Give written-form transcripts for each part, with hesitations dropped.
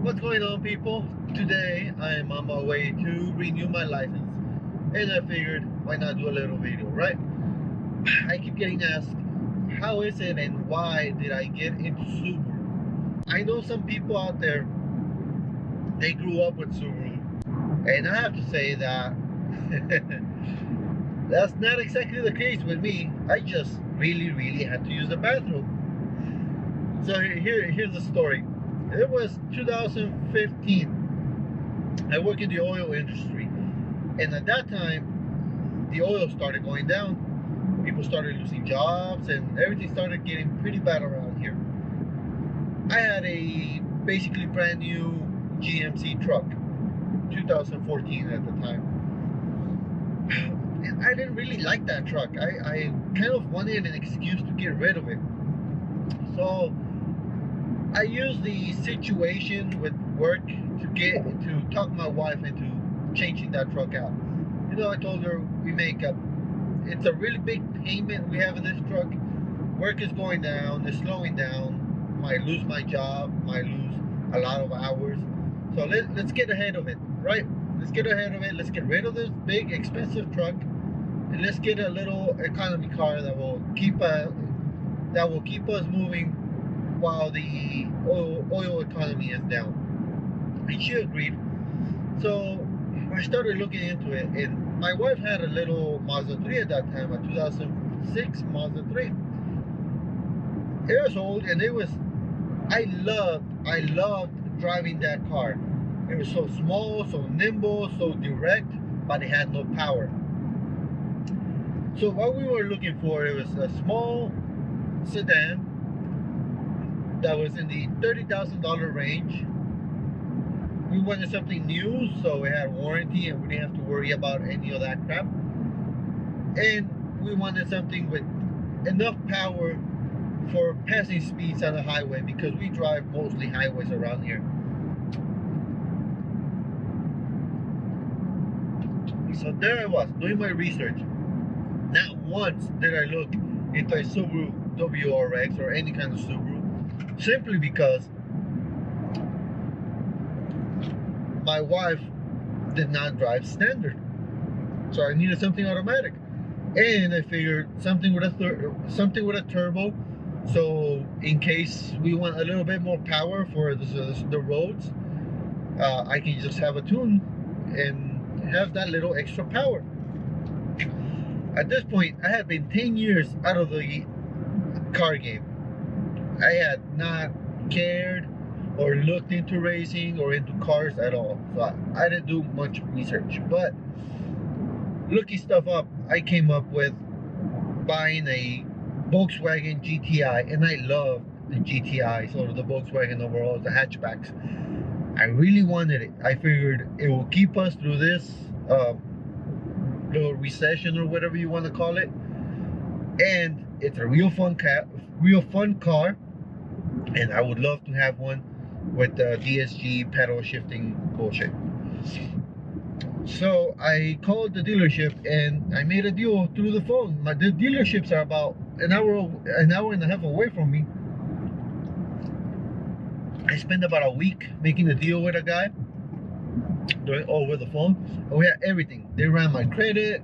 What's going on, people? Today I am on my way to renew my license, and I figured why not do a little video, right? I keep getting asked, how is it and why did I get into Subaru? I know some people out there, they grew up with Subaru, and I have to say that that's not exactly the case with me. I just really had to use the bathroom. So here's the story. It was 2015. I work in the oil industry, and at that time, the oil started going down. People started losing jobs, and everything started getting pretty bad around here. I had a basically brand new GMC truck, 2014 at the time. And I didn't really like that truck. I kind of wanted an excuse to get rid of it. So I used the situation with work to talk my wife into changing that truck out. You know, I told her it's a really big payment we have in this truck. Work is going down, it's slowing down. Might lose my job, might lose a lot of hours. So let's get ahead of it, right? Let's get ahead of it. Let's get rid of this big expensive truck, and let's get a little economy car that will keep us moving while the oil economy is down. And she agreed. So I started looking into it, and my wife had a little Mazda 3 at that time, a 2006 Mazda 3. It was old, and I loved driving that car. It was so small, so nimble, so direct, but it had no power. So what we were looking for, it was a small sedan that was in the $30,000 range. We wanted something new, so it had warranty and we didn't have to worry about any of that crap. And we wanted something with enough power for passing speeds on the highway, because we drive mostly highways around here. So there I was, doing my research. Not once did I look into a Subaru WRX or any kind of Subaru, simply because my wife did not drive standard. So I needed something automatic. And I figured something with a turbo, so in case we want a little bit more power for the roads, I can just have a tune and have that little extra power. At this point, I had been 10 years out of the car game. I had not cared or looked into racing or into cars at all. So I didn't do much research. But looking stuff up, I came up with buying a Volkswagen GTI, and I love the GTI, sort of the Volkswagen overall, the hatchbacks. I really wanted it. I figured it will keep us through this little recession or whatever you want to call it, and it's a real fun car, and I would love to have one with the DSG pedal shifting bullshit. So I called the dealership and I made a deal through the phone. The dealerships are about an hour and a half away from me. I spent about a week making a deal with a guy over the phone, and we had everything. They ran my credit,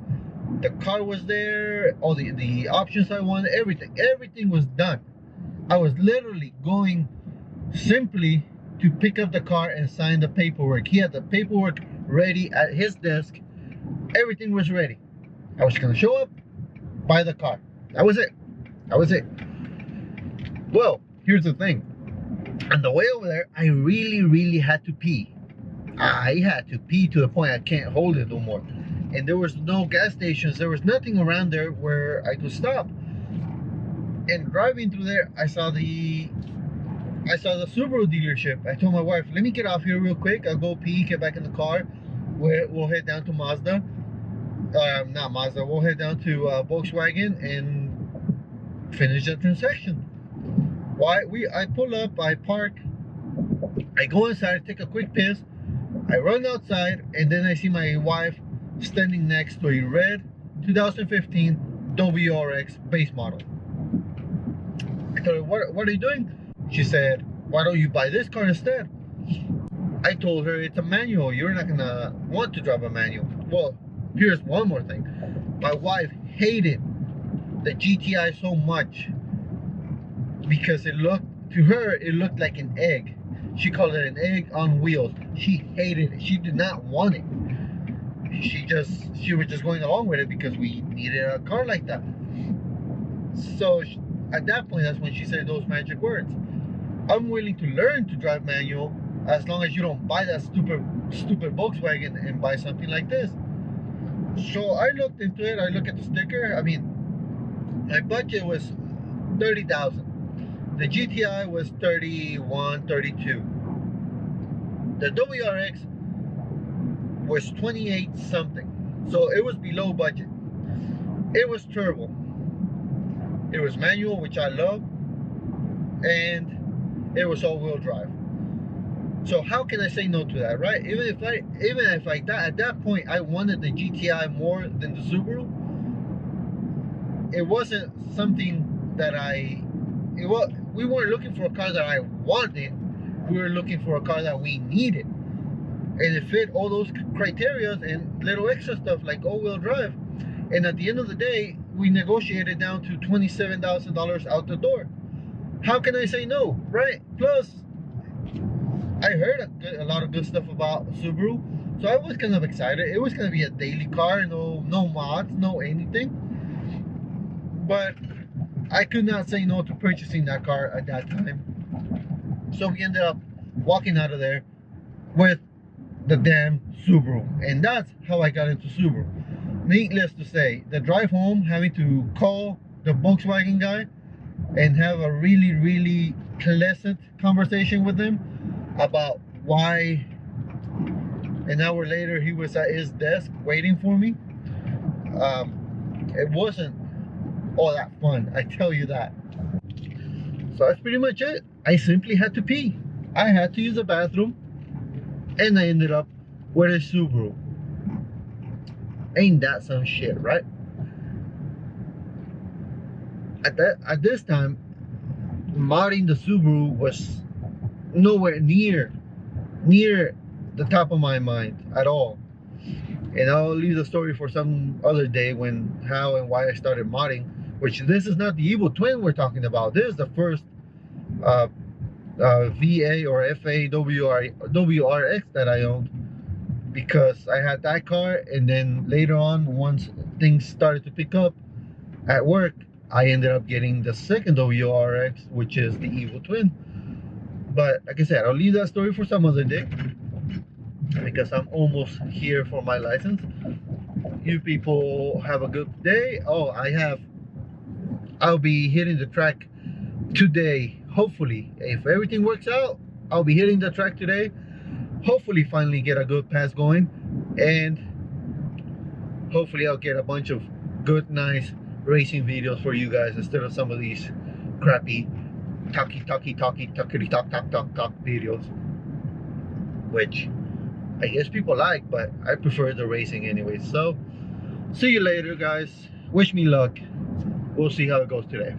the car was there, all the options I wanted, everything was done. I was literally going simply to pick up the car and sign the paperwork. He had the paperwork ready at his desk. Everything was ready. I was gonna show up, buy the car. That was it. Well, here's the thing. On the way over there, I really had to pee. I had to pee to the point I can't hold it no more. And there was no gas stations. There was nothing around there where I could stop. And driving through there, I saw the Subaru dealership. I told my wife, let me get off here real quick. I'll go pee, get back in the car. We'll head down to Mazda. Not Mazda. We'll head down to Volkswagen and finish the transaction. I pull up, I park, I go inside, take a quick piss, I run outside, and then I see my wife standing next to a red 2015 WRX base model. I told her, what are you doing? She said, why don't you buy this car instead? I told her it's a manual. You're not gonna want to drive a manual. Well, here's one more thing. My wife hated the GTI so much because to her, it looked like an egg. She called it an egg on wheels. She hated it. She did not want it. She was just going along with it because we needed a car like that. So at that point, that's when she said those magic words. I'm willing to learn to drive manual as long as you don't buy that stupid Volkswagen and buy something like this. So I looked into it. I looked at the sticker. I mean, my budget was 30,000. The GTI was 31, 32. The WRX was 28 something. So it was below budget. It was turbo. It was manual, which I love, and it was all-wheel drive. So how can I say no to that, right? Even if at that point I wanted the GTI more than the Subaru, it wasn't something that we weren't looking for a car that I wanted. We were looking for a car that we needed, and it fit all those criteria and little extra stuff like all-wheel drive. And at the end of the day, we negotiated down to $27,000 out the door. How can I say no, right? Plus, I heard a lot of good stuff about Subaru, so I was kind of excited. It was going to be a daily car, no mods, no anything. But I could not say no to purchasing that car at that time. So we ended up walking out of there with the damn Subaru. And that's how I got into Subaru. Needless to say, the drive home, having to call the Volkswagen guy and have a really, really pleasant conversation with him about why an hour later he was at his desk waiting for me. It wasn't all that fun, I tell you that. So that's pretty much it. I simply had to pee. I had to use the bathroom, and I ended up with a Subaru. Ain't that some shit, right? At this time, modding the Subaru was nowhere near the top of my mind at all. And I'll leave the story for some other day how and why I started modding. Which this is not the Evil Twin we're talking about. This is the first VA or FA WRX that I owned, because I had that car, and then later on, once things started to pick up at work, I ended up getting the second WRX, which is the Evil Twin. But like I said, I'll leave that story for some other day, because I'm almost here for my license. You people have a good day. Oh, I'll be hitting the track today, hopefully. If everything works out, I'll be hitting the track today. Hopefully finally get a good pass going, and hopefully I'll get a bunch of good, nice racing videos for you guys instead of some of these crappy talky talk videos, which I guess people like, but I prefer the racing anyway. So see you later, guys. Wish me luck. We'll see how it goes today.